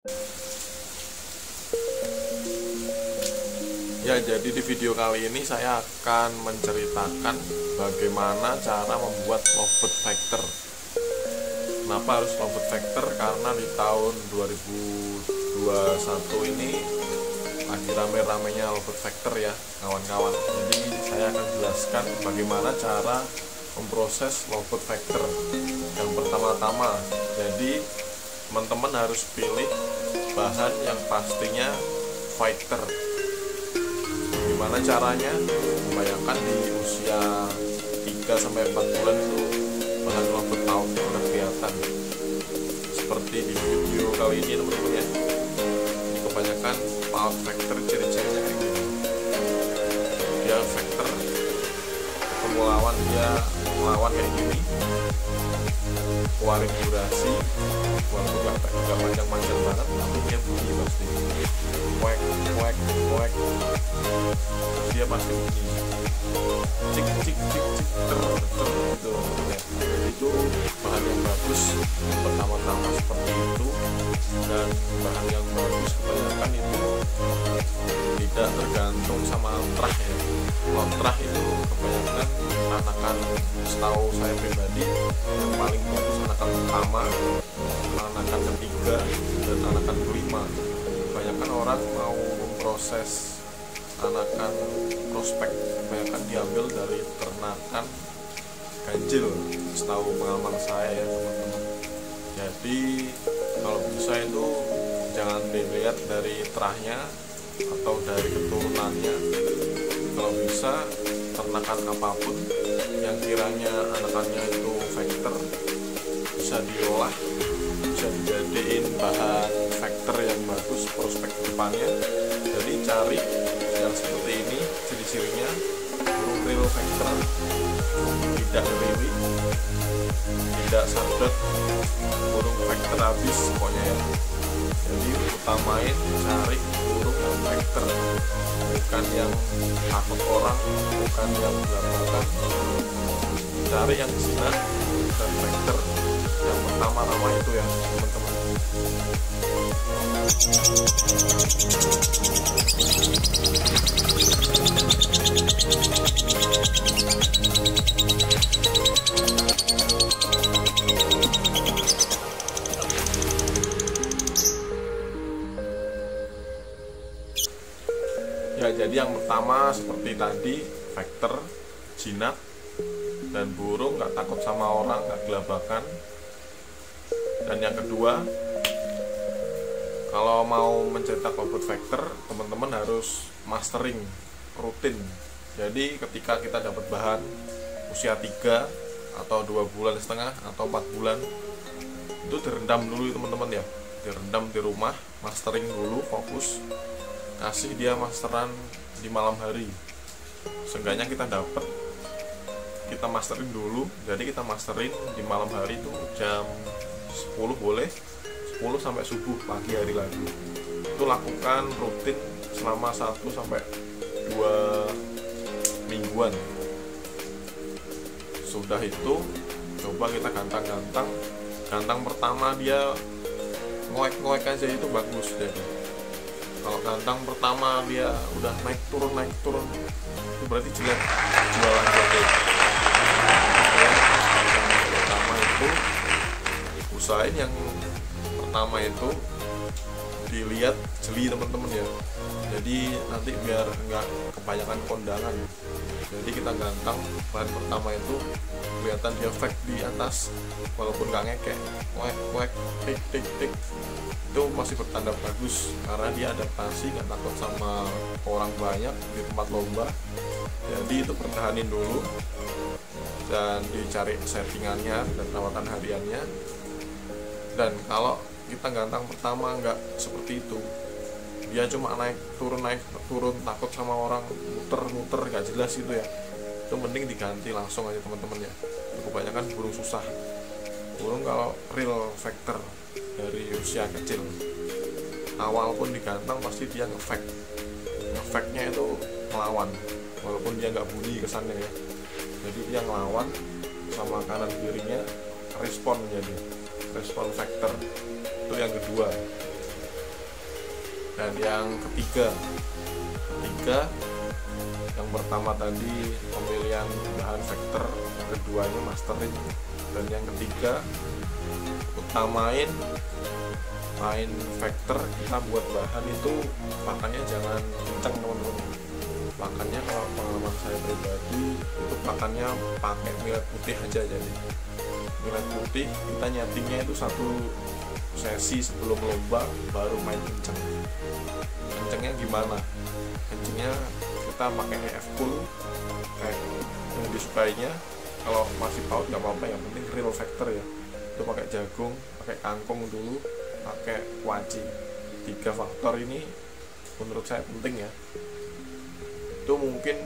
Ya, jadi di video kali ini saya akan menceritakan bagaimana cara membuat lovebird vector. Kenapa harus lovebird vector? Karena di tahun 2021 ini lagi rame-ramenya lovebird vector ya kawan-kawan. Jadi saya akan jelaskan bagaimana cara memproses lovebird vector. Yang pertama-tama, jadi teman-teman harus pilih bahan yang pastinya fighter. Gimana caranya? Bayangkan di usia 3-4 bulan itu bahan lovebird taut udah kelihatan seperti di video kali ini teman-teman ya. Ini kebanyakan paut vector ciri-cirinya kayak gini. Dia vector pemulawan, dia melawan kayak gini, keluarin durasi walaupun gak panjang-panjang banget, tapi dia bunyi pasti kuek kuek kuek, dia pasti bunyi cik cik cik cik ter gitu ya. Itu bahan yang bagus pertama-tama seperti itu, dan bahan yang bagus kebanyakan itu tidak tergantung sama trah ya. Kalau trah itu kebanyakan anakan, setahu saya pribadi yang paling bagus anakan pertama, anakan ketiga, dan anakan kelima. Kebanyakan orang mau memproses anakan prospek, kebanyakan diambil dari ternakan ganjil, setahu pengalaman saya ya teman-teman. Jadi kalau bisa itu jangan dilihat dari terahnya atau dari keturunannya. Kalau bisa ternakan apapun yang kiranya anakannya itu vector bisa diolah, bisa dijadiin bahan vector yang bagus prospek depannya. Jadi cari yang seperti ini ciri-cirinya, burung real vector, tidak rili, tidak sadot, burung vector habis pokoknya ya. Jadi utamain cari burung yang vector, bukan yang takut orang, bukan yang belakang. Cari yang jinak dan vector. Yang pertama-tama itu ya teman-teman. Ya, jadi yang pertama seperti tadi, vector, jinak, dan burung nggak takut sama orang, nggak gelabakan. Dan yang kedua, kalau mau mencetak lovebird vector, teman-teman harus mastering rutin. Jadi ketika kita dapat bahan usia 3 atau 2,5 bulan atau 4 bulan, itu direndam dulu teman-teman ya, direndam di rumah, mastering dulu, fokus, kasih dia masteran di malam hari. Seenggaknya kita dapat, kita mastering dulu. Jadi kita masterin di malam hari itu jam 10 boleh, 10 sampai subuh pagi hari lagi. Itu lakukan rutin selama 1-2 mingguan. Sudah itu coba kita gantang-gantang. Gantang pertama dia ngoek-ngoek aja itu bagus. Jadi kalau gantang pertama dia udah naik turun itu berarti jelek, jualan jadi. Yang pertama itu usahain yang pertama itu dilihat jeli teman-teman ya. Jadi nanti biar nggak kebanyakan kondangan. Jadi kita gantang bahan pertama itu kelihatan dia fake di atas, walaupun nggak ngekek, wek tik tik tik, itu masih bertanda bagus karena dia adaptasi, nggak takut sama orang banyak di tempat lomba. Jadi itu pertahanin dulu dan dicari settingannya dan perawatan hariannya. Dan kalau kita gantang pertama nggak seperti itu, dia cuma naik turun takut sama orang, muter nggak jelas itu ya, itu mending diganti langsung aja teman-teman ya. Kebanyakan burung susah, burung kalau real vector dari usia kecil awal pun digantang pasti dia ngefake-nya itu melawan, walaupun dia nggak bunyi kesannya ya. Jadi dia ngelawan sama kanan kirinya, respon vector. Itu yang kedua. Dan yang ketiga yang pertama tadi pemilihan bahan vektor, keduanya mastering, dan yang ketiga utamain main vektor. Kita buat bahan itu pakannya jangan kencang teman-teman. Pakannya kalau pengalaman saya pribadi itu pakannya pakai millet putih aja. Jadi millet putih kita nyetingnya itu satu sesi sebelum lomba baru main kenceng. Kencengnya gimana? Kencengnya kita pakai EF full kayak yang disukainya. Kalau masih paut nggak apa-apa, yang penting real vektor ya. Itu pakai jagung, pakai kangkung dulu, pakai kuaci. 3 faktor ini menurut saya penting ya. Itu mungkin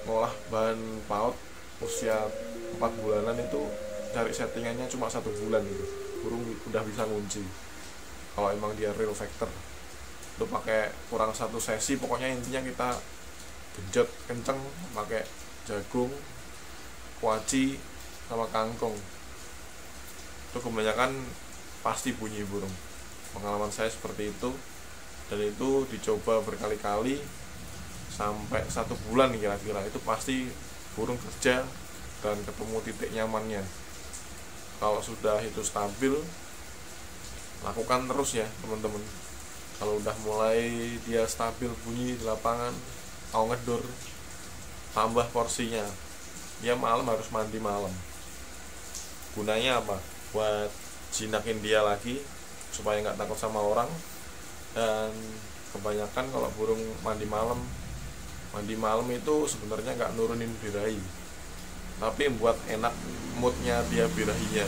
ngolah bahan paut usia 4 bulanan itu cari settingannya cuma 1 bulan gitu, burung udah bisa ngunci kalau emang dia real vektor. Itu pakai kurang 1 sesi, pokoknya intinya kita genjot kenceng pakai jagung, kuaci sama kangkung. Itu kebanyakan pasti bunyi burung, pengalaman saya seperti itu. Dan itu dicoba berkali-kali sampai 1 bulan kira-kira, itu pasti burung kerja dan ketemu titik nyamannya. Kalau sudah itu stabil, lakukan terus ya teman-teman. Kalau udah mulai dia stabil bunyi di lapangan, mau ngedur, tambah porsinya. Dia malam harus mandi malam. Gunanya apa? Buat jinakin dia lagi supaya nggak takut sama orang. Dan kebanyakan kalau burung mandi malam itu sebenarnya nggak nurunin birahi, tapi buat enak moodnya dia birahinya.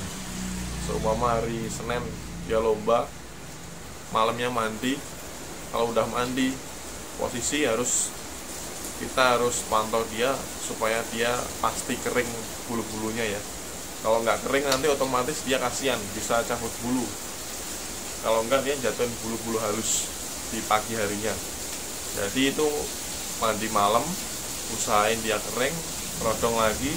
Seumpama hari Senin dia lomba, malamnya mandi. Kalau udah mandi, posisi kita harus pantau dia supaya dia pasti kering bulu-bulunya ya. Kalau nggak kering nanti otomatis dia kasihan, bisa cabut bulu. Kalau enggak dia jatuhin bulu-bulu halus di pagi harinya. Jadi itu mandi malam, usahain dia kering, rodong lagi,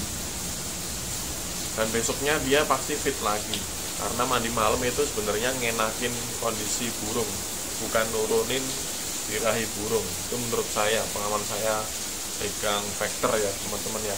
dan besoknya dia pasti fit lagi. Karena mandi malam itu sebenarnya ngenakin kondisi burung, bukan nurunin birahi burung. Itu menurut saya, pengalaman saya pegang vektor ya teman-teman ya.